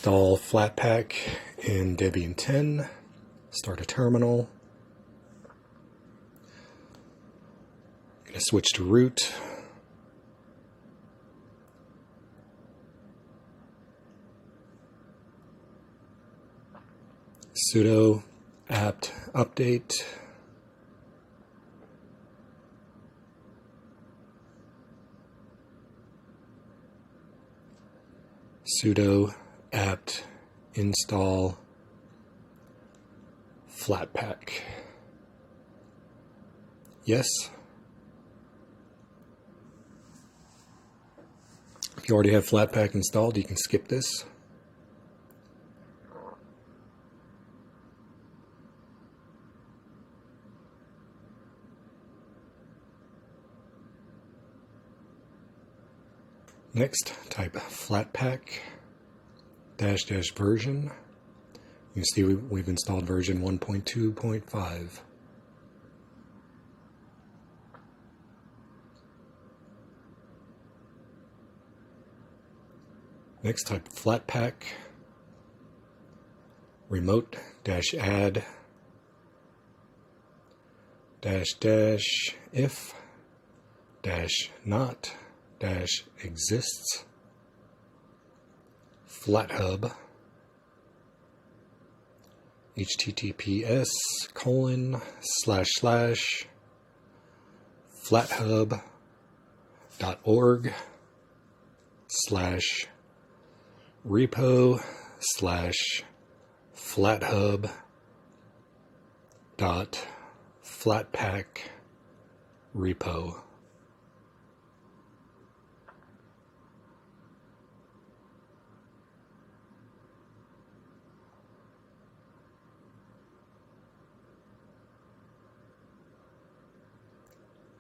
Install Flatpak in Debian 10. Start a terminal. I'm going to switch to root. Sudo apt update. Sudo apt install Flatpak. Yes. If you already have Flatpak installed, you can skip this. Next, type Flatpak -- version. You can see we've installed version 1.2.5. Next, type Flatpak remote -add -if -not -exists FlatHub flathub.org/repo/flathub.flatpak-repo.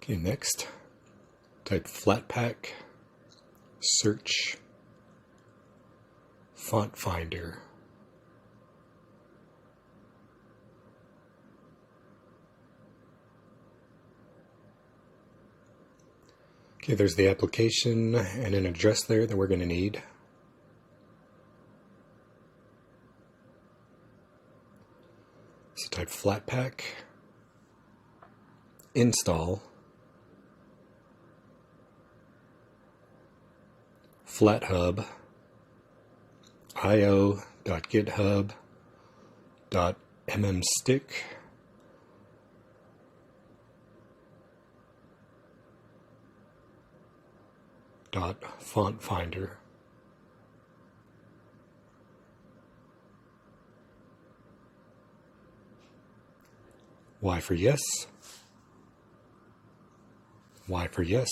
Okay, next, type Flatpak search FontFinder. Okay, there's the application and an address there that we're going to need. So type Flatpak install FlatHub io.github.mmstick .fontfinder. Y for yes. Y for yes.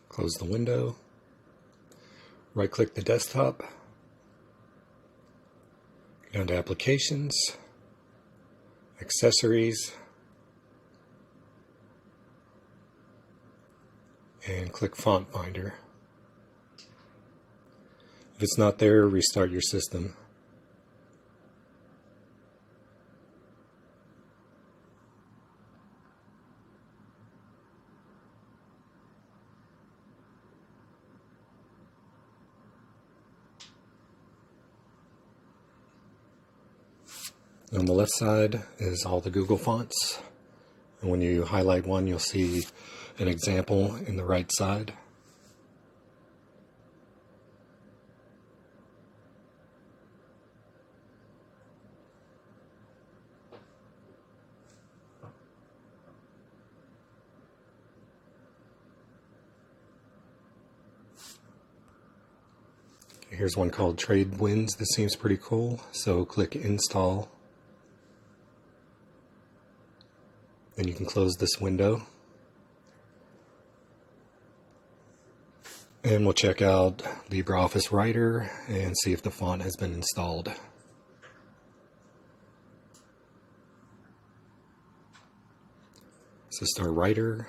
Close the window, right-click the desktop, go down to Applications, Accessories, and click FontFinder. If it's not there, restart your system. On the left side is all the Google fonts, and when you highlight one, you'll see an example in the right side. Here's one called Trade Winds. This seems pretty cool, so click Install. Then you can close this window. And we'll check out LibreOffice Writer and see if the font has been installed. So start Writer.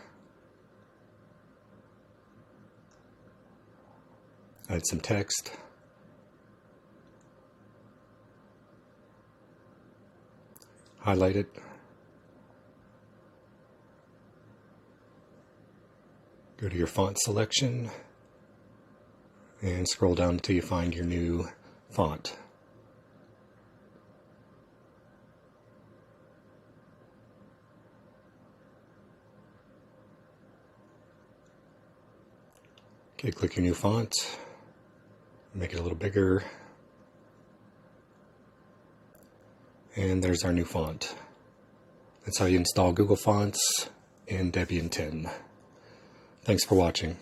Add some text. Highlight it. Go to your font selection and scroll down until you find your new font. Okay, click your new font, make it a little bigger, and there's our new font. That's how you install Google Fonts in Debian 10. Thanks for watching.